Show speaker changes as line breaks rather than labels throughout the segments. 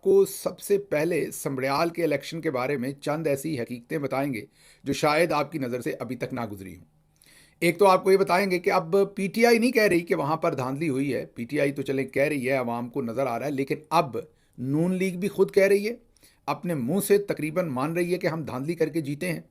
को सबसे पहले समड़याल के इलेक्शन के बारे में चंद ऐसी हकीकतें बताएंगे जो शायद आपकी नज़र से अभी तक ना गुजरी हों। एक तो आपको ये बताएंगे कि अब पीटीआई नहीं कह रही कि वहाँ पर धांधली हुई है। पीटीआई तो चले कह रही है, अवाम को नज़र आ रहा है, लेकिन अब नून लीग भी खुद कह रही है, अपने मुंह से तकरीबन मान रही है कि हम धांधली करके जीते हैं।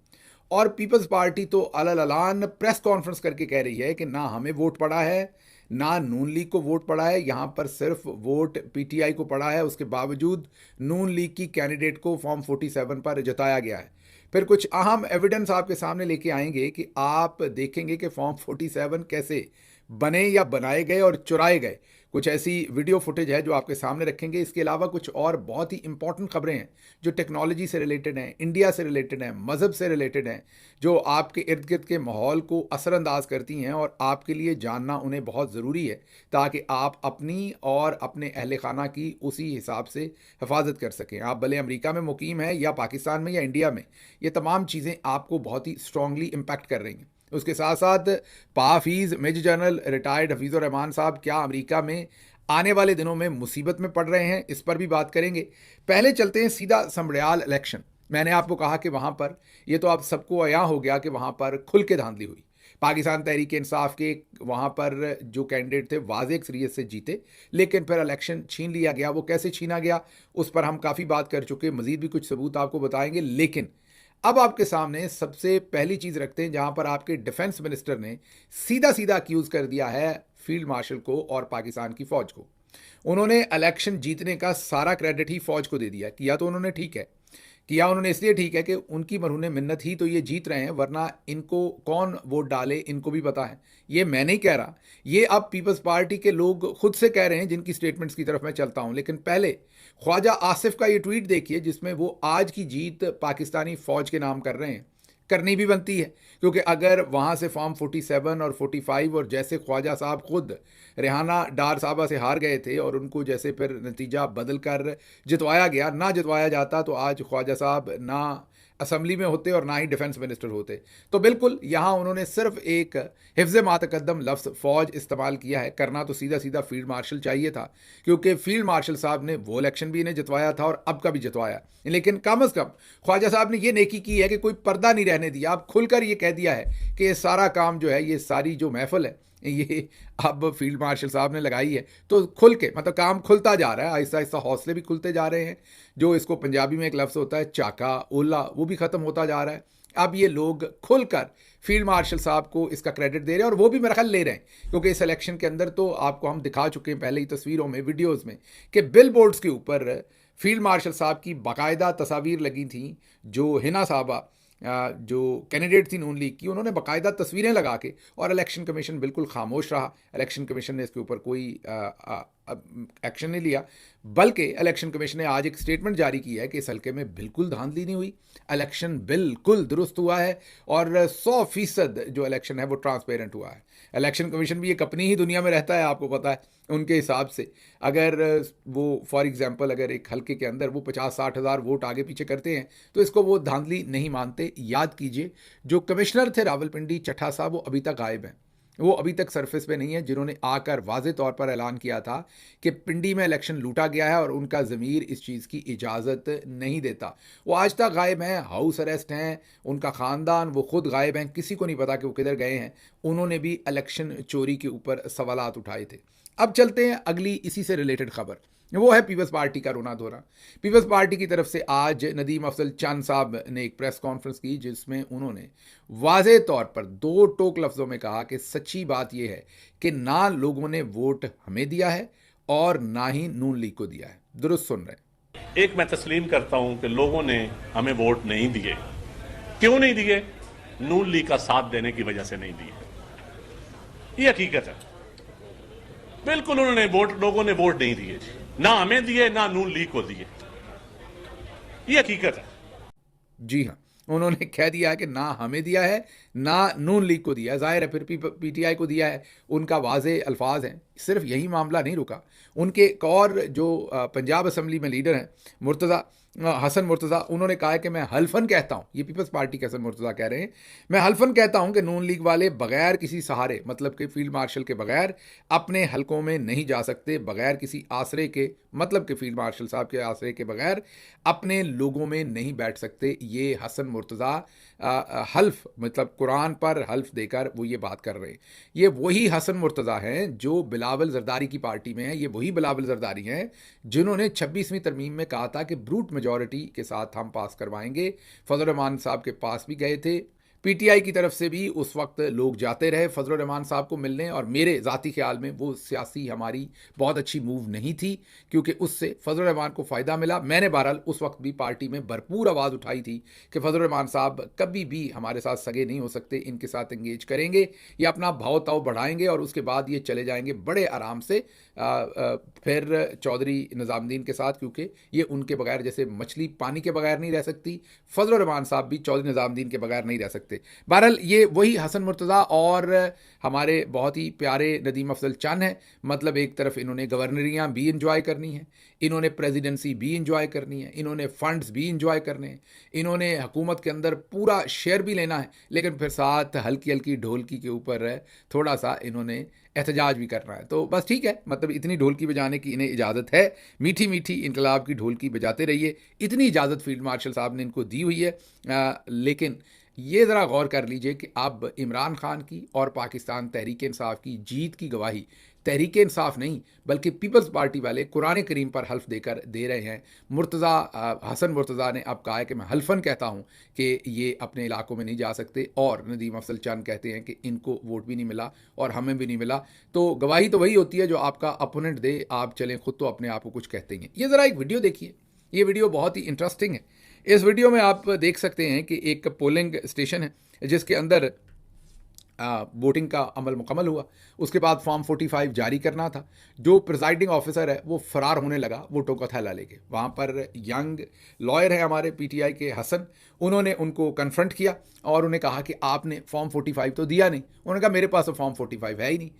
और पीपल्स पार्टी तो अललान प्रेस कॉन्फ्रेंस करके कह रही है कि ना हमें वोट पड़ा है, ना नून लीग को वोट पड़ा है, यहाँ पर सिर्फ वोट पीटीआई को पड़ा है। उसके बावजूद नून लीग की कैंडिडेट को फॉर्म 47 पर जताया गया है। फिर कुछ अहम एविडेंस आपके सामने लेके आएंगे कि आप देखेंगे कि फॉर्म 47 कैसे बने या बनाए गए और चुराए गए। कुछ ऐसी वीडियो फुटेज है जो आपके सामने रखेंगे। इसके अलावा कुछ और बहुत ही इंपॉर्टेंट खबरें हैं जो टेक्नोलॉजी से रिलेटेड हैं, इंडिया से रिलेटेड हैं, मज़हब से रिलेटेड हैं, जो आपके इर्द गिर्द के माहौल को असरअंदाज करती हैं और आपके लिए जानना उन्हें बहुत ज़रूरी है ताकि आप अपनी और अपने अहल खाना की उसी हिसाब से हिफाजत कर सकें। आप भले अमेरिका में मुकीम हैं या पाकिस्तान में या इंडिया में, ये तमाम चीज़ें आपको बहुत ही स्ट्रांगली इम्पैक्ट कर रही हैं। उसके साथ साथ पाफीज़ मेजर जनरल रिटायर्ड हफीज़ुर रहमान साहब क्या अमेरिका में आने वाले दिनों में मुसीबत में पड़ रहे हैं, इस पर भी बात करेंगे। पहले चलते हैं सीधा समड़याल इलेक्शन। मैंने आपको कहा कि वहाँ पर ये तो आप सबको अया हो गया कि वहाँ पर खुल के धांधली हुई। पाकिस्तान तहरीक इंसाफ के वहाँ पर जो कैंडिडेट थे वाज़ेह अक्सरियत से जीते, लेकिन फिर इलेक्शन छीन लिया गया। वो कैसे छीना गया उस पर हम काफ़ी बात कर चुके, मज़ीद भी कुछ सबूत आपको बताएंगे। लेकिन अब आपके सामने सबसे पहली चीज़ रखते हैं जहां पर आपके डिफेंस मिनिस्टर ने सीधा सीधा अक्यूज़ कर दिया है फील्ड मार्शल को और पाकिस्तान की फ़ौज को। उन्होंने इलेक्शन जीतने का सारा क्रेडिट ही फ़ौज को दे दिया। किया तो उन्होंने ठीक है, किया उन्होंने इसलिए ठीक है कि उनकी मरहून मिन्नत ही तो ये जीत रहे हैं, वरना इनको कौन वोट डाले इनको भी पता है। ये मैं नहीं कह रहा, ये अब पीपल्स पार्टी के लोग खुद से कह रहे हैं जिनकी स्टेटमेंट्स की तरफ मैं चलता हूं। लेकिन पहले ख्वाजा आसिफ का ये ट्वीट देखिए जिसमें वो आज की जीत पाकिस्तानी फ़ौज के नाम कर रहे हैं। करनी भी बनती है, क्योंकि अगर वहाँ से फॉर्म 47 और 45 और जैसे ख्वाजा साहब खुद रेहाना डार साहबा से हार गए थे और उनको जैसे फिर नतीजा बदल कर जितवाया गया, ना जितवाया जाता तो आज ख्वाजा साहब ना असम्बली में होते और ना ही डिफेंस मिनिस्टर होते। तो बिल्कुल यहाँ उन्होंने सिर्फ एक हिफ्ज़ मातकद्दम लफ्ज़ फ़ौज इस्तेमाल किया है। करना तो सीधा सीधा फील्ड मार्शल चाहिए था, क्योंकि फील्ड मार्शल साहब ने वो इलेक्शन भी इन्हें जितवाया था और अब का भी जितवाया। लेकिन कम अज़ कम ख्वाजा साहब ने ये नेकी की है कि कोई पर्दा नहीं रहने दिया। अब खुलकर ये कह दिया है कि ये सारा काम जो है, ये सारी जो महफिल है, ये अब फील्ड मार्शल साहब ने लगाई है। तो खुल के मतलब काम खुलता जा रहा है, आहिस्ता आहिस्ता हौसले भी खुलते जा रहे हैं। जो इसको पंजाबी में एक लफ्ज़ होता है चाका ओला, वो भी ख़त्म होता जा रहा है। अब ये लोग खुलकर फील्ड मार्शल साहब को इसका क्रेडिट दे रहे हैं और वो भी मेरा ख्याल ले रहे हैं, क्योंकि इस इलेक्शन के अंदर तो आपको हम दिखा चुके हैं पहले ही तस्वीरों में, वीडियोज़ में, कि बिल बोर्ड्स के ऊपर फील्ड मार्शल साहब की बाकायदा तस्वीर लगी थी। जो हिना साहबा जो कैंडिडेट थी नून लीग की, उन्होंने बाकायदा तस्वीरें लगा के, और इलेक्शन कमीशन बिल्कुल खामोश रहा। इलेक्शन कमीशन ने इसके ऊपर कोई एक्शन नहीं लिया, बल्कि इलेक्शन कमीशन ने आज एक स्टेटमेंट जारी किया है कि इस हल्के में बिल्कुल धांधली नहीं हुई, इलेक्शन बिल्कुल दुरुस्त हुआ है और 100% जो इलेक्शन है वो ट्रांसपेरेंट हुआ है। इलेक्शन कमीशन भी एक अपनी ही दुनिया में रहता है, आपको पता है। उनके हिसाब से अगर वो फॉर एग्जांपल अगर एक हल्के के अंदर वो 50-60 हज़ार वोट आगे पीछे करते हैं तो इसको वो धांधली नहीं मानते। याद कीजिए, जो कमिश्नर थे रावलपिंडी चट्टा साहब, वो अभी तक गायब हैं, वो अभी तक सरफेस पे नहीं है, जिन्होंने आकर वाज़े तौर पर ऐलान किया था कि पिंडी में इलेक्शन लूटा गया है और उनका ज़मीर इस चीज़ की इजाज़त नहीं देता। वो आज तक गायब हैं, हाउस अरेस्ट हैं, उनका ख़ानदान, वो खुद गायब हैं, किसी को नहीं पता कि वो किधर गए हैं। उन्होंने भी इलेक्शन चोरी के ऊपर सवालात उठाए थे। अब चलते हैं अगली इसी से रिलेटेड खबर, वो है पीपल्स पार्टी का रोना धोना। पीपल्स पार्टी की तरफ से आज नदीम अफजल चंद साहब ने एक प्रेस कॉन्फ्रेंस की जिसमें उन्होंने वाज़े तौर पर दो टोक लफ्ज़ों में कहा कि सच्ची बात यह है कि ना लोगों ने वोट हमें दिया है और ना ही नून लीग को दिया है। दुरुस्त सुन रहे हैं।
एक मैं तस्लीम करता हूं कि लोगों ने हमें वोट नहीं दिए। क्यों नहीं दिए? नून लीग का साथ देने की वजह से नहीं दिए। ये हकीकत है। बिल्कुल लोगों ने वोट नहीं दिए, ना हमें दिए ना नून लीग को दिए। ये हकीकत है।
जी हाँ, उन्होंने कह दिया है कि ना हमें दिया है ना नून लीग को दिया है। जाहिर है फिर पीटीआई को दिया है, उनका वाज़े अल्फाज हैं। सिर्फ यही मामला नहीं रुका, उनके एक और जो पंजाब असम्बली में लीडर हैं हसन मुर्तज़ा, उन्होंने कहा है कि मैं हल्फन कहता हूं, ये पीपल्स पार्टी के हसन मुर्तज़ा कह रहे हैं, मैं हल्फन कहता हूं कि नून लीग वाले बगैर किसी सहारे, मतलब कि फील्ड मार्शल के बगैर अपने हलकों में नहीं जा सकते, बगैर किसी आसरे के, मतलब कि फील्ड मार्शल साहब के आसरे के बगैर अपने लोगों में नहीं बैठ सकते। ये हसन मुर्तज़ा हल्फ, मतलब कुरान पर हल्फ देकर वो ये बात कर रहे हैं। ये वही हसन मुर्तज़ा हैं जो बिलावल जरदारी की पार्टी में हैं, ये वही बिलावल जरदारी हैं जिन्होंने 26वीं तरमीम में कहा था कि ब्रूट मेजॉरिटी के साथ हम पास करवाएंगे। फजल रहमान साहब के पास भी गए थे, पीटीआई की तरफ से भी उस वक्त लोग जाते रहे फजल रहमान साहब को मिलने, और मेरे ज़ाती ख्याल में वो सियासी हमारी बहुत अच्छी मूव नहीं थी, क्योंकि उससे फजल रहमान को फ़ायदा मिला। मैंने बहरहाल उस वक्त भी पार्टी में भरपूर आवाज़ उठाई थी कि फजल रहमान साहब कभी भी हमारे साथ सगे नहीं हो सकते, इनके साथ एंगेज करेंगे, ये अपना भाव ताव बढ़ाएंगे और उसके बाद ये चले जाएंगे बड़े आराम से फिर चौधरी निज़ामुद्दीन के साथ, क्योंकि ये उनके बगैर, जैसे मछली पानी के बगैर नहीं रह सकती, फजल रहमान साहब भी चौधरी निज़ामुद्दीन के बगैर नहीं रह सकते। बहरहाल ये वही हसन मुर्तज़ा और हमारे बहुत ही प्यारे नदीम अफजल चंद हैं, मतलब एक तरफ इन्होंने गवर्नरियाँ भी इंजॉय करनी है, इन्होंने प्रेसिडेंसी भी इंजॉय करनी है, इन्होंने फंड्स भी इंजॉय करने हैं, इन्होंने हुकूमत के अंदर पूरा शेयर भी लेना है, लेकिन फिर साथ हल्की हल्की ढोलकी के ऊपर थोड़ा सा इन्होंने एहतजाज भी करना है। तो बस ठीक है, मतलब इतनी ढोलकी बजाने की इन्हें इजाज़त है, मीठी मीठी इनकलाब की ढोलकी बजाते रहिए, इतनी इजाज़त फील्ड मार्शल साहब ने इनको दी हुई है। लेकिन ये ज़रा गौर कर लीजिए कि अब इमरान खान की और पाकिस्तान तहरीक इंसाफ की जीत की गवाही तहरीक इंसाफ नहीं बल्कि पीपल्स पार्टी वाले कुरान करीम पर हल्फ देकर दे रहे हैं। हसन मुर्तज़ा ने अब कहा है कि मैं हल्फन कहता हूं कि ये अपने इलाकों में नहीं जा सकते, और नदीम अफजल चंद कहते हैं कि इनको वोट भी नहीं मिला और हमें भी नहीं मिला। तो गवाही तो वही होती है जो आपका अपोनेंट दे, आप चलें खुद तो अपने आप को कुछ कहते ही हैं। ये ज़रा एक वीडियो देखिए, ये वीडियो बहुत ही इंटरेस्टिंग है। इस वीडियो में आप देख सकते हैं कि एक पोलिंग स्टेशन है जिसके अंदर वोटिंग का अमल मुकम्मल हुआ, उसके बाद फॉर्म 45 जारी करना था। जो प्रिजाइडिंग ऑफिसर है वो फरार होने लगा वोटों का थैला लेके। वहाँ पर यंग लॉयर है हमारे पीटीआई के हसन, उन्होंने उनको कन्फ्रंट किया और उन्हें कहा कि आपने फॉर्म 45 तो दिया नहीं। उन्होंने कहा मेरे पास तो फॉर्म 45 है ही नहीं।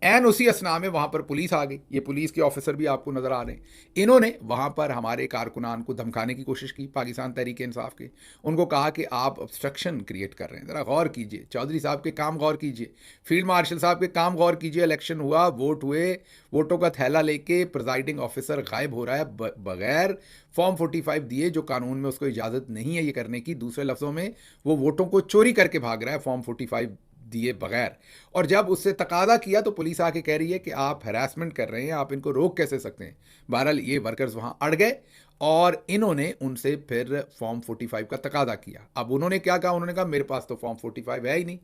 एन उसी असना में वहाँ पर पुलिस आ गई, ये पुलिस के ऑफिसर भी आपको नज़र आ रहे हैं। इन्होंने वहाँ पर हमारे कारकुनान को धमकाने की कोशिश की, पाकिस्तान तहरीक इंसाफ के। उनको कहा कि आप ऑब्स्ट्रक्शन क्रिएट कर रहे हैं, ज़रा गौर कीजिए, चौधरी साहब के काम गौर कीजिए, फील्ड मार्शल साहब के काम गौर कीजिए। इलेक्शन हुआ, वोट हुए, वोटों का थैला लेके प्रिजाइडिंग ऑफिसर गायब हो रहा है बगैर फॉर्म 45 दिए, जो कानून में उसको इजाज़त नहीं है ये करने की। दूसरे लफ्ज़ों में वो वोटों को चोरी करके भाग रहा है फॉर्म 45 दिए बगैर। और जब उससे तकादा किया तो पुलिस आके कह रही है कि आप हैरासमेंट कर रहे हैं, आप इनको रोक कैसे सकते हैं। बहरहाल ये वर्कर्स वहाँ अड़ गए और इन्होंने उनसे फिर फॉर्म 45 का तकादा किया। अब उन्होंने क्या कहा, उन्होंने कहा मेरे पास तो फॉर्म 45 है ही नहीं,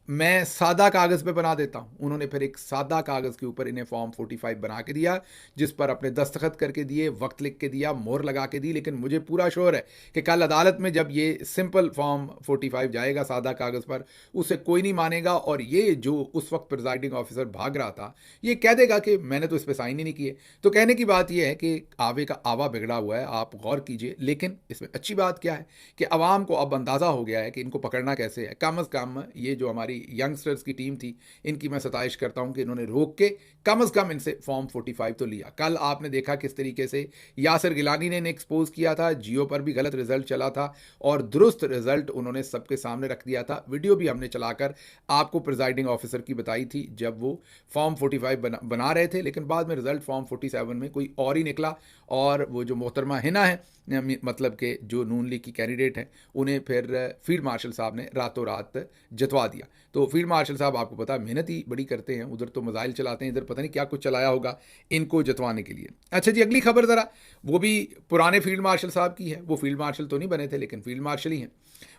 मैं सादा कागज़ पे बना देता हूँ। उन्होंने फिर एक सादा कागज़ के ऊपर इन्हें फॉर्म 45 बना के दिया, जिस पर अपने दस्तखत करके दिए, वक्त लिख के दिया, मोहर लगा के दी। लेकिन मुझे पूरा श्योर है कि कल अदालत में जब ये सिंपल फॉर्म 45 जाएगा सादा कागज़ पर, उसे कोई नहीं मानेगा। और ये जो उस वक्त प्रिजाइडिंग ऑफिसर भाग रहा था, ये कह देगा कि मैंने तो इस पर साइन ही नहीं किए। तो कहने की बात यह है कि आवे का आवा बिगड़ा हुआ है, आप गौर कीजिए। लेकिन इसमें अच्छी बात क्या है कि अवाम को अब अंदाज़ा हो गया है कि इनको पकड़ना कैसे है। कम अज़ कम ये जो हमारी यंगस्टर्स की टीम थी, इनकी मैं सताइश करता हूं कि इन्होंने रोक के कम से कम इनसे फॉर्म 45 तो लिया। कल आपने देखा किस तरीके से यासिर गिलानी ने एक्सपोज किया था, जियो पर भी गलत रिजल्ट चला था और दुरुस्त रिजल्ट उन्होंने सबके सामने रख दिया था। वीडियो भी हमने चलाकर आपको प्रिजाइडिंग ऑफिसर की बताई थी जब वो फॉर्म 45 बना रहे थे, लेकिन बाद में रिजल्ट फॉर्म 47 में कोई और ही निकला। और वो जो मोहतरमा हिना है, मतलब के जो नून लीग की कैंडिडेट हैं, उन्हें फिर फील्ड मार्शल साहब ने रातों रात जतवा दिया। तो फील्ड मार्शल साहब आपको पता मेहनत ही बड़ी करते हैं, उधर तो मिसाइल चलाते हैं, इधर पता नहीं क्या कुछ चलाया होगा इनको जतवाने के लिए। अच्छा जी, अगली खबर ज़रा, वो भी पुराने फील्ड मार्शल साहब की है। वो फील्ड मार्शल तो नहीं बने थे लेकिन फील्ड मार्शल ही हैं।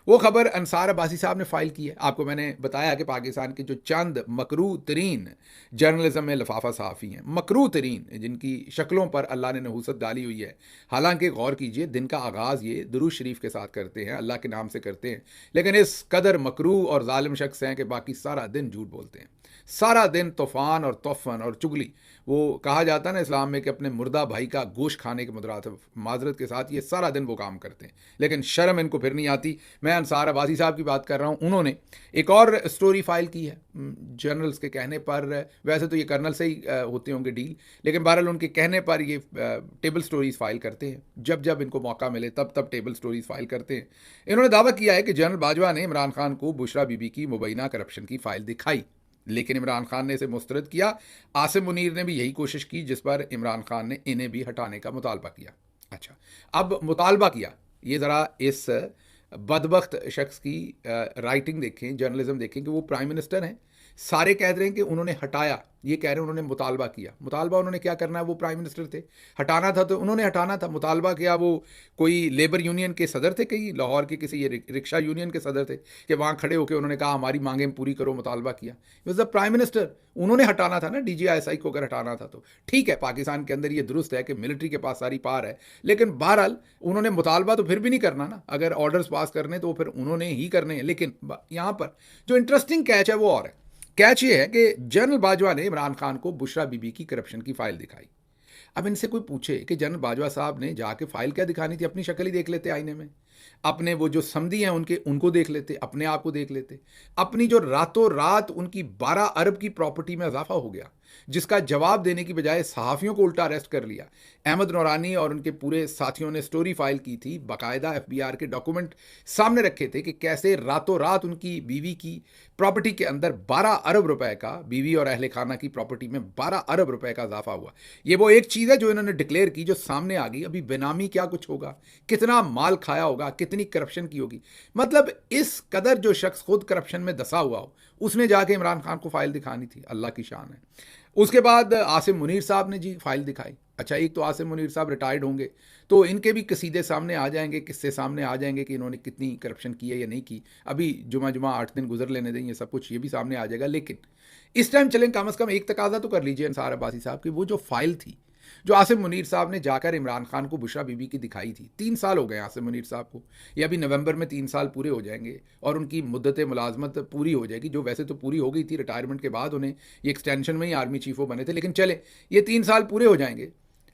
वो खबर अंसार अब्बासी साहब ने फाइल की है। आपको मैंने बताया कि पाकिस्तान के जो चंद मकरू तरीन जर्नलिज्म में लफाफा सहाफ़ी हैं, मकरू तरीन, जिनकी शक्लों पर अल्लाह ने नहूसत डाली हुई है। हालांकि गौर कीजिए, दिन का आगाज़ ये दुरूद शरीफ के साथ करते हैं, अल्लाह के नाम से करते हैं, लेकिन इस कदर मकरू और जालिम शख्स हैं कि बाकी सारा दिन झूठ बोलते हैं, सारा दिन तूफ़ान और तोफ़न और चुगली। वो कहा जाता है ना इस्लाम में कि अपने मुर्दा भाई का गोश्त खाने के माजरत के साथ ये सारा दिन वो काम करते हैं, लेकिन शर्म इनको फिर नहीं आती। मैं अंसार अब्बासी साहब की बात कर रहा हूँ, उन्होंने एक और स्टोरी फाइल की है जनरल्स के कहने पर। वैसे तो ये कर्नल से ही होते होंगे डील, लेकिन बहरहाल उनके कहने पर ये टेबल स्टोरीज फाइल करते हैं। जब जब इनको मौका मिले तब तब टेबल स्टोरीज फाइल करते हैं। इन्होंने दावा किया है कि जनरल बाजवा ने इमरान खान को बुशरा बीबी की मुबैना करप्शन की फाइल दिखाई, लेकिन इमरान खान ने इसे मुस्तरद किया। आसिम मुनीर ने भी यही कोशिश की, जिस पर इमरान खान ने इन्हें भी हटाने का मुतालबा किया। अच्छा, अब मुतालबा किया, ये ज़रा इस बदबख्त शख्स की राइटिंग देखें, जर्नलिज्म देखें कि वो प्राइम मिनिस्टर हैं, सारे कह रहे हैं कि उन्होंने हटाया, ये कह रहे हैं उन्होंने मुतालबा किया। मुतालबा उन्होंने क्या करना है, वो प्राइम मिनिस्टर थे, हटाना था तो उन्होंने हटाना था। मुतालबा किया, वो कोई लेबर यूनियन के सदर थे, कहीं लाहौर के किसी ये रिक्शा यूनियन के सदर थे, कि वहाँ खड़े होकर उन्होंने कहा हमारी मांगें पूरी करो, मुतालबा किया। वॉज द प्राइम मिनिस्टर, उन्होंने हटाना था ना DGISI को। अगर हटाना था तो ठीक है, पाकिस्तान के अंदर ये दुरुस्त है कि मिलिट्री के पास सारी पावर है, लेकिन बहरहाल उन्होंने मुतालबा तो फिर भी नहीं करना ना। अगर ऑर्डर्स पास करने तो फिर उन्होंने ही करने हैं। लेकिन यहाँ पर जो इंटरेस्टिंग कैच है वो और है। कैच ये है कि जनरल बाजवा ने इमरान खान को बुशरा बीबी की करप्शन की फाइल दिखाई। अब इनसे कोई पूछे कि जनरल बाजवा साहब ने जाके फाइल क्या दिखानी थी, अपनी शक्ल ही देख लेते आईने में, अपने वो जो समधी हैं उनको देख लेते, अपने आप को देख लेते। अपनी जो रातों रात उनकी 12 अरब की प्रॉपर्टी में इजाफा हो गया, जिसका जवाब देने की बजाय सहाफ़ियों को उल्टा अरेस्ट कर लिया। अहमद नौरानी और उनके पूरे साथियों ने स्टोरी फाइल की थी, बाकायदा FBR के डॉक्यूमेंट सामने रखे थे कि कैसे रातों रात उनकी बीवी की प्रॉपर्टी के अंदर 12 अरब रुपए का, बीवी और अहले खाना की प्रॉपर्टी में 12 अरब रुपए का इजाफा हुआ। ये वो एक चीज़ है जो इन्होंने डिक्लेयर की, जो सामने आ गई। अभी बेनामी क्या कुछ होगा, कितना माल खाया होगा, कितनी करप्शन की होगी। मतलब इस कदर जो शख्स खुद करप्शन में दसा हुआ हो, उसने जाके इमरान खान को फाइल दिखानी थी, अल्लाह की शान है। उसके बाद आसिम मुनीर साहब ने जी फाइल दिखाई। अच्छा, एक तो आसिम मुनीर साहब रिटायर्ड होंगे तो इनके भी कसीदे सामने आ जाएंगे, किस्से सामने आ जाएंगे कि इन्होंने कितनी करप्शन की है या नहीं की। अभी जुमा 8 दिन गुजर लेने दें, ये सब कुछ ये भी सामने आ जाएगा। लेकिन इस टाइम चलें, कम अज़ कम एक तकाजा तो कर लीजिए अंसार अब्बासी साहब की, वो जो फाइल थी जो आसिम मुनीर साहब ने जाकर इमरान खान को बुशरा बीबी की दिखाई थी। 3 साल हो गए आसिम मुनीर साहब को, ये अभी नवंबर में 3 साल पूरे हो जाएंगे और उनकी मुद्दत मुलाजमत पूरी हो जाएगी, जो वैसे तो पूरी हो गई थी। रिटायरमेंट के बाद उन्हें ये एक्सटेंशन में ही आर्मी चीफ वो बने थे, लेकिन चले ये 3 साल पूरे हो जाएंगे,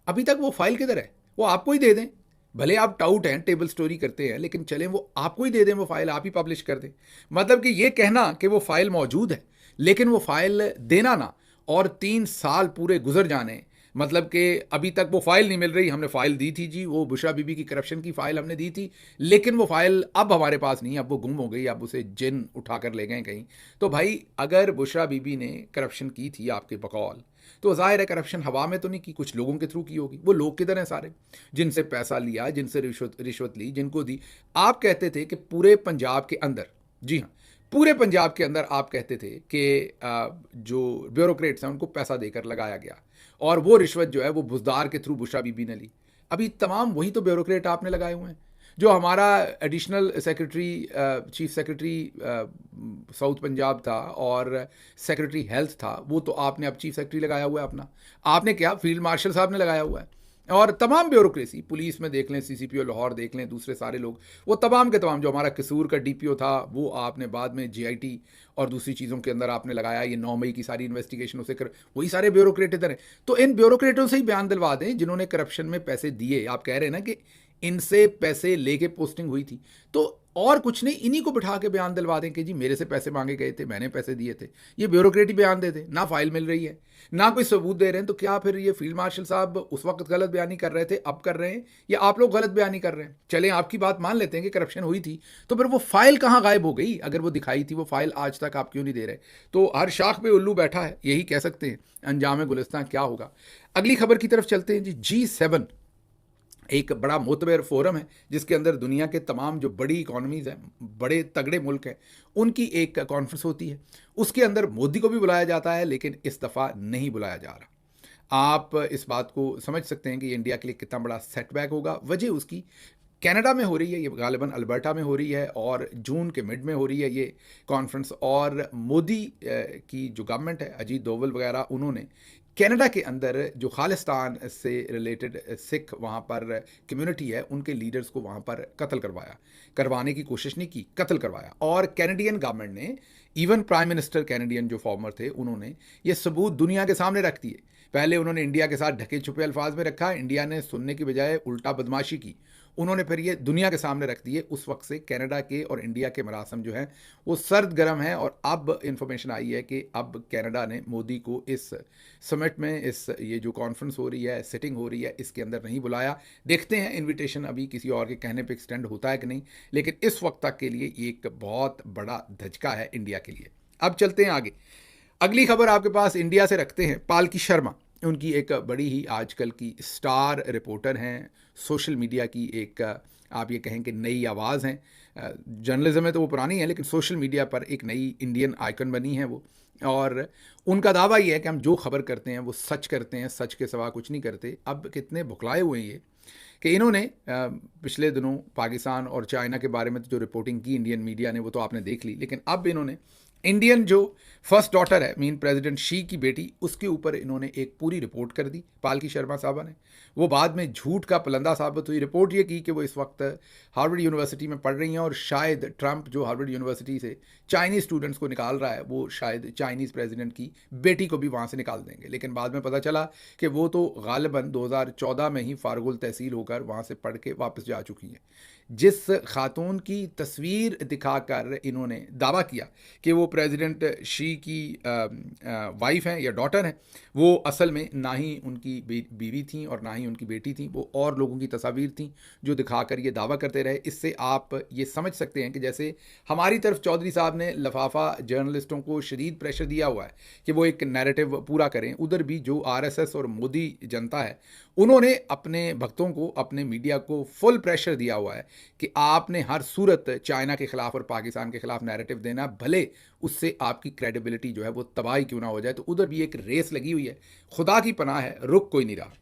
अभी तक वो फाइल किधर है? वो आपको ही दे दें, भले आप टाउट हैं, टेबल स्टोरी करते हैं, लेकिन चलें वो आपको ही दे दें, वो फाइल आप ही पब्लिश कर दें। मतलब कि ये कहना कि वो फाइल मौजूद है लेकिन वो फाइल देना ना, और 3 साल पूरे गुजर जाने, मतलब कि अभी तक वो फाइल नहीं मिल रही। हमने फाइल दी थी जी, वो बुशरा बीबी की करप्शन की फाइल हमने दी थी, लेकिन वो फाइल अब हमारे पास नहीं है, अब वो गुम हो गई, अब उसे जिन उठा कर ले गए कहीं। तो भाई अगर बुशरा बीबी ने करप्शन की थी आपके बकौल, तो जाहिर है करप्शन हवा में तो नहीं की, कुछ लोगों के थ्रू की होगी। वो लोग किधर हैं सारे जिनसे पैसा लिया, जिनसे रिश्वत ली, जिनको दी? आप कहते थे कि पूरे पंजाब के अंदर, जी हाँ, पूरे पंजाब के अंदर आप कहते थे कि जो ब्यूरोक्रेट्स हैं उनको पैसा देकर लगाया गया, और वो रिश्वत जो है वो बुजदार के थ्रू बुशरा बीबी ने ली। अभी तमाम वही तो ब्यूरोक्रेट आपने लगाए हुए हैं। जो हमारा additional secretary, chief secretary south Punjab था और सेक्रेटरी हेल्थ था, वो तो आपने अब चीफ सेक्रेटरी लगाया हुआ है अपना। आपने क्या, फील्ड मार्शल साहब ने लगाया हुआ है। और तमाम ब्यूरोक्रेसी, पुलिस में देख लें, CCPO लाहौर देख लें, दूसरे सारे लोग, वो तमाम के तमाम, जो हमारा कसूर का DPO था वो आपने बाद में GIT और दूसरी चीज़ों के अंदर आपने लगाया। ये 9 मई की सारी इन्वेस्टिगेशन उसे कर, वही सारे ब्यूरोक्रेट इधर हैं। तो इन ब्यूरोक्रेटों से ही बयान दिलवा दें जिन्होंने करप्शन में पैसे दिए। आप कह रहे हैं ना कि इनसे पैसे लेके पोस्टिंग हुई थी, तो और कुछ नहीं, इन्हीं को बिठा के बयान दिलवा दें कि जी मेरे से पैसे मांगे गए थे, मैंने पैसे दिए थे। ये ब्यूरोक्रेट ही बयान दे दे, ना फाइल मिल रही है, ना कोई सबूत दे रहे हैं। तो क्या फिर ये फील्ड मार्शल साहब उस वक्त गलत बयानी कर रहे थे, अब कर रहे हैं, या आप लोग गलत बयानी कर रहे हैं? चलें आपकी बात मान लेते हैं कि करप्शन हुई थी, तो फिर वो फाइल कहाँ गायब हो गई? अगर वो दिखाई थी, वो फाइल आज तक आप क्यों नहीं दे रहे? तो हर शाख पे उल्लू बैठा है, यही कह सकते हैं। अंजाम गुलिस्तान क्या होगा? अगली खबर की तरफ चलते हैं जी। G7 एक बड़ा मोतबर फोरम है जिसके अंदर दुनिया के तमाम जो बड़ी इकॉनमीज़ हैं, बड़े तगड़े मुल्क हैं, उनकी एक कॉन्फ्रेंस होती है। उसके अंदर मोदी को भी बुलाया जाता है, लेकिन इस दफ़ा नहीं बुलाया जा रहा। आप इस बात को समझ सकते हैं कि ये इंडिया के लिए कितना बड़ा सेटबैक होगा। वजह उसकी कनाडा में हो रही है, ये गालिबन अल्बर्टा में हो रही है, और जून के मिड में हो रही है ये कॉन्फ्रेंस। और मोदी की जो गवर्नमेंट है, अजीत डोवल वगैरह, उन्होंने कनाडा के अंदर जो खालिस्तान से रिलेटेड सिख वहाँ पर कम्युनिटी है, उनके लीडर्स को वहाँ पर कत्ल करवाने की कोशिश नहीं की, कत्ल करवाया। और कैनेडियन गवर्नमेंट ने, इवन प्राइम मिनिस्टर कैनेडियन जो फॉर्मर थे, उन्होंने ये सबूत दुनिया के सामने रख दिए। पहले उन्होंने इंडिया के साथ ढके छुपे अल्फाज में रखा, इंडिया ने सुनने की बजाय उल्टा बदमाशी की, उन्होंने फिर ये दुनिया के सामने रख दिए। उस वक्त से कनाडा के और इंडिया के मरासम जो हैं वो सर्द गर्म हैं, और अब इंफॉर्मेशन आई है कि अब कनाडा ने मोदी को इस समिट में, इस ये जो कॉन्फ्रेंस हो रही है, सिटिंग हो रही है, इसके अंदर नहीं बुलाया। देखते हैं इन्विटेशन अभी किसी और के कहने पर एक्सटेंड होता है कि नहीं, लेकिन इस वक्त तक के लिए ये एक बहुत बड़ा धचका है इंडिया के लिए। अब चलते हैं आगे, अगली खबर आपके पास इंडिया से रखते हैं। पालकी शर्मा, उनकी एक बड़ी ही आजकल की स्टार रिपोर्टर हैं, सोशल मीडिया की एक आप ये कहें कि नई आवाज़ हैं। जर्नलिज्म में तो वो पुरानी है, लेकिन सोशल मीडिया पर एक नई इंडियन आइकन बनी है वो, और उनका दावा ये है कि हम जो खबर करते हैं वो सच करते हैं, सच के सिवा कुछ नहीं करते। अब कितने भुखलाए हुए हैं ये कि इन्होंने पिछले दिनों पाकिस्तान और चाइना के बारे में तो जो रिपोर्टिंग की इंडियन मीडिया ने वो तो आपने देख ली, लेकिन अब इन्होंने इंडियन जो फर्स्ट डॉटर है, मीन प्रेसिडेंट शी की बेटी, उसके ऊपर इन्होंने एक पूरी रिपोर्ट कर दी पालकी शर्मा साहबा ने। वो बाद में झूठ का पलंदा साबित हुई। रिपोर्ट ये की कि वो इस वक्त हार्वर्ड यूनिवर्सिटी में पढ़ रही हैं, और शायद ट्रंप जो हार्वर्ड यूनिवर्सिटी से चाइनीज़ स्टूडेंट्स को निकाल रहा है, वो शायद चाइनीज़ प्रेसिडेंट की बेटी को भी वहाँ से निकाल देंगे। लेकिन बाद में पता चला कि वो तो गालिबन 2014 में ही फारगुल तहसील होकर वहाँ से पढ़ के वापस जा चुकी हैं। जिस खातून की तस्वीर दिखाकर इन्होंने दावा किया कि वो प्रेसिडेंट शी की वाइफ हैं या डॉटर हैं, वो असल में ना ही उनकी बीवी थी और ना ही उनकी बेटी थी, वो और लोगों की तस्वीर थी जो दिखाकर ये दावा करते रहे। इससे आप ये समझ सकते हैं कि जैसे हमारी तरफ चौधरी साहब ने लफाफा जर्नलिस्टों को शदीद प्रेशर दिया हुआ है कि वो एक नैरेटिव पूरा करें, उधर भी जो आरएसएस और मोदी जनता है उन्होंने अपने भक्तों को, अपने मीडिया को फुल प्रेशर दिया हुआ है कि आपने हर सूरत चाइना के खिलाफ और पाकिस्तान के खिलाफ नैरेटिव देना, भले उससे आपकी क्रेडिबिलिटी जो है वो तबाही क्यों ना हो जाए। तो उधर भी एक रेस लगी हुई है, खुदा की पनाह है, रुक कोई नहीं रहा।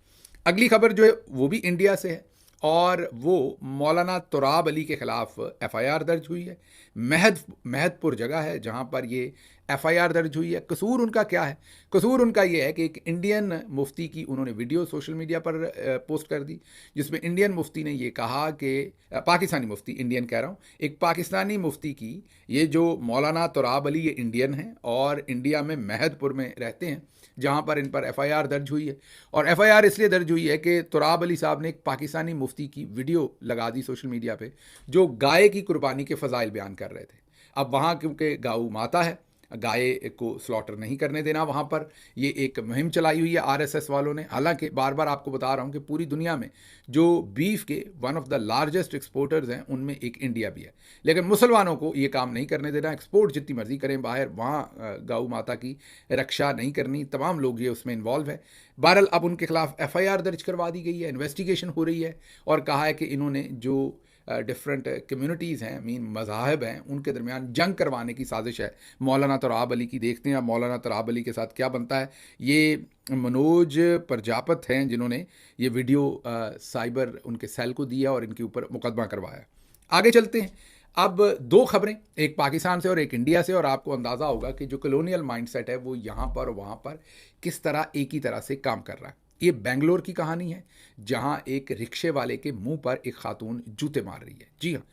अगली खबर जो है वो भी इंडिया से है, और वो मौलाना तुराब अली के खिलाफ एफआईआर दर्ज हुई है। महदपुर जगह है जहां पर ये एफआईआर दर्ज हुई है। कसूर उनका क्या है? कसूर उनका ये है कि एक इंडियन मुफ्ती की उन्होंने वीडियो सोशल मीडिया पर पोस्ट कर दी, जिसमें इंडियन मुफ्ती ने ये कहा कि पाकिस्तानी मुफ्ती, इंडियन कह रहा हूँ, एक पाकिस्तानी मुफ्ती की, ये जो मौलाना तुराब अली, ये इंडियन हैं और इंडिया में महदपुर में रहते हैं, जहाँ पर इन पर एफआईआर दर्ज हुई है। और एफआईआर इसलिए दर्ज हुई है कि तुराब अली साहब ने एक पाकिस्तानी मुफ्ती की वीडियो लगा दी सोशल मीडिया पे, जो गाय की कुर्बानी के फ़ज़ाइल बयान कर रहे थे। अब वहाँ क्योंकि गौ माता है, गाय को स्लॉटर नहीं करने देना, वहाँ पर ये एक मुहिम चलाई हुई है आरएसएस वालों ने। हालांकि बार बार आपको बता रहा हूँ कि पूरी दुनिया में जो बीफ के one of the largest exporters हैं उनमें एक इंडिया भी है, लेकिन मुसलमानों को ये काम नहीं करने देना। एक्सपोर्ट जितनी मर्जी करें बाहर, वहाँ गौ माता की रक्षा नहीं करनी। तमाम लोग ये उसमें इन्वॉल्व है। बहरहाल अब उनके खिलाफ एफआईआर दर्ज करवा दी गई है, इन्वेस्टिगेशन हो रही है, और कहा है कि इन्होंने जो डिफरेंट कम्युनिटीज़ हैं, मीन मज़ाहब हैं, उनके दरमियान जंग करवाने की साजिश है मौलाना तुराब अली की। देखते हैं मौलाना तुराब अली के साथ क्या बनता है। ये मनोज प्रजापत हैं जिन्होंने ये वीडियो साइबर उनके सेल को दिया और इनके ऊपर मुकदमा करवाया। आगे चलते हैं। अब दो खबरें, एक पाकिस्तान से और एक इंडिया से, और आपको अंदाज़ा होगा कि जो कॉलोनियल माइंडसेट है वो यहाँ पर और वहाँ पर किस तरह एक ही तरह से काम कर रहा है। ये बेंगलोर की कहानी है, जहाँ एक रिक्शे वाले के मुंह पर एक खातून जूते मार रही है। जी हाँ,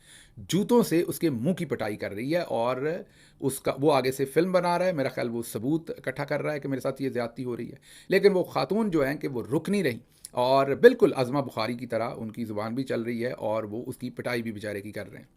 जूतों से उसके मुंह की पिटाई कर रही है, और उसका वो आगे से फिल्म बना रहा है। मेरा ख्याल वो सबूत इकट्ठा कर रहा है कि मेरे साथ ये ज़्यादती हो रही है, लेकिन वो खातून जो है कि वो रुक नहीं रही, और बिल्कुल अज़मा बुखारी की तरह उनकी ज़ुबान भी चल रही है, और वो उसकी पिटाई भी बेचारे की कर रहे हैं।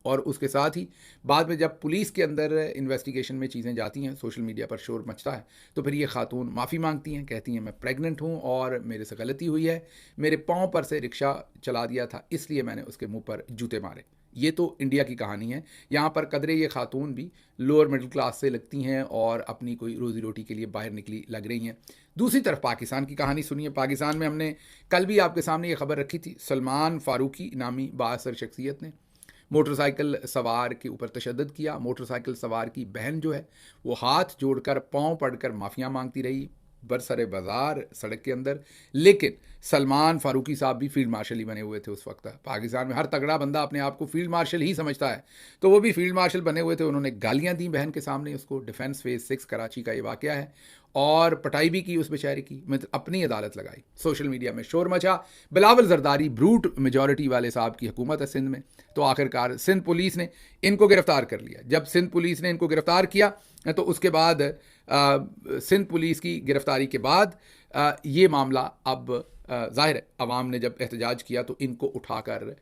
और उसके साथ ही बाद में जब पुलिस के अंदर इन्वेस्टिगेशन में चीज़ें जाती हैं, सोशल मीडिया पर शोर मचता है, तो फिर ये खातून माफ़ी मांगती हैं, कहती हैं मैं प्रेग्नेंट हूँ और मेरे से गलती हुई है, मेरे पाँव पर से रिक्शा चला दिया था, इसलिए मैंने उसके मुंह पर जूते मारे। ये तो इंडिया की कहानी है। यहाँ पर कदरे ये खातून भी लोअर मिडिल क्लास से लगती हैं और अपनी कोई रोज़ी रोटी के लिए बाहर निकली लग रही हैं। दूसरी तरफ पाकिस्तान की कहानी सुनिए। पाकिस्तान में हमने कल भी आपके सामने ये खबर रखी थी, सलमान फारूकी नामी बाअसर शख्सियत ने मोटरसाइकिल सवार के ऊपर तशद्दुद किया। मोटरसाइकिल सवार की बहन जो है वो हाथ जोड़कर पाँव पड़कर माफ़ियाँ मांगती रही बरसरे बाज़ार सड़क के अंदर। लेकिन सलमान फारूकी साहब भी फील्ड मार्शल ही बने हुए थे उस वक्त। पाकिस्तान में हर तगड़ा बंदा अपने आप को फील्ड मार्शल ही समझता है, तो वो भी फील्ड मार्शल बने हुए थे। उन्होंने गालियाँ दी बहन के सामने उसको। डिफेंस फेज 6 कराची का ये वाक़या है, और पटाई भी की उस बेचारे की, मतलब अपनी अदालत लगाई। सोशल मीडिया में शोर मचा। बिलावल जरदारी ब्रूट मेजॉरिटी वाले साहब की हुकूमत है सिंध में, तो आखिरकार सिंध पुलिस ने इनको गिरफ्तार कर लिया। जब सिंध पुलिस ने इनको गिरफ्तार किया, तो उसके बाद सिंध पुलिस की गिरफ्तारी के बाद ये मामला अब ज़ाहिर है अवाम ने जब एहतजाज किया तो इनको उठाकर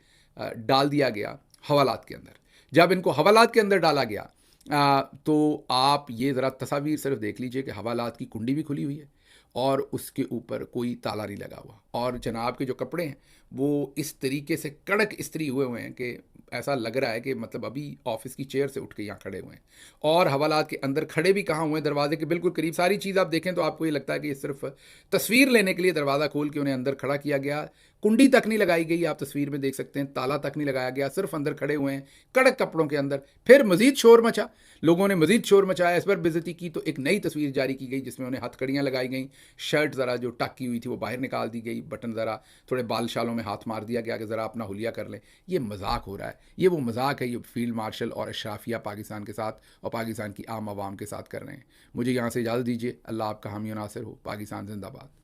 डाल दिया गया हवालात के अंदर। जब इनको हवालात के अंदर डाला गया तो आप ये ज़रा तस्वीर सिर्फ देख लीजिए कि हवालात की कुंडी भी खुली हुई है और उसके ऊपर कोई ताला नहीं लगा हुआ, और जनाब के जो कपड़े हैं वो इस तरीके से कड़क इस्त्री हुए हुए हैं कि ऐसा लग रहा है कि मतलब अभी ऑफिस की चेयर से उठ के यहाँ खड़े हुए हैं। और हवालात के अंदर खड़े भी कहाँ हुए हैं, दरवाजे के बिल्कुल करीब। सारी चीज़ आप देखें तो आपको ये लगता है कि ये सिर्फ तस्वीर लेने के लिए दरवाज़ा खोल के उन्हें अंदर खड़ा किया गया। कुंडी तक नहीं लगाई गई, आप तस्वीर में देख सकते हैं, ताला तक नहीं लगाया गया, सिर्फ अंदर खड़े हुए हैं कड़क कपड़ों के अंदर। फिर मजीद शोर मचा, लोगों ने मजीद शोर मचाया, इस पर बेइज्जती की तो एक नई तस्वीर जारी की गई जिसमें उन्हें हथकड़ियाँ लगाई गई, शर्ट ज़रा जो टक की हुई थी वो बाहर निकाल दी गई, बटन ज़रा थोड़े बाल शालों में हाथ मार दिया गया कि ज़रा अपना हुलिया कर लें। ये मजाक हो रहा है, ये वो मजाक है ये फील्ड मार्शल और अशराफिया पाकिस्तान के साथ और पाकिस्तान की आम आवाम के साथ कर रहे हैं। मुझे यहाँ से इजाज़त दीजिए। अल्लाह आपका हामी और नासिर हो। पाकिस्तान जिंदाबाद।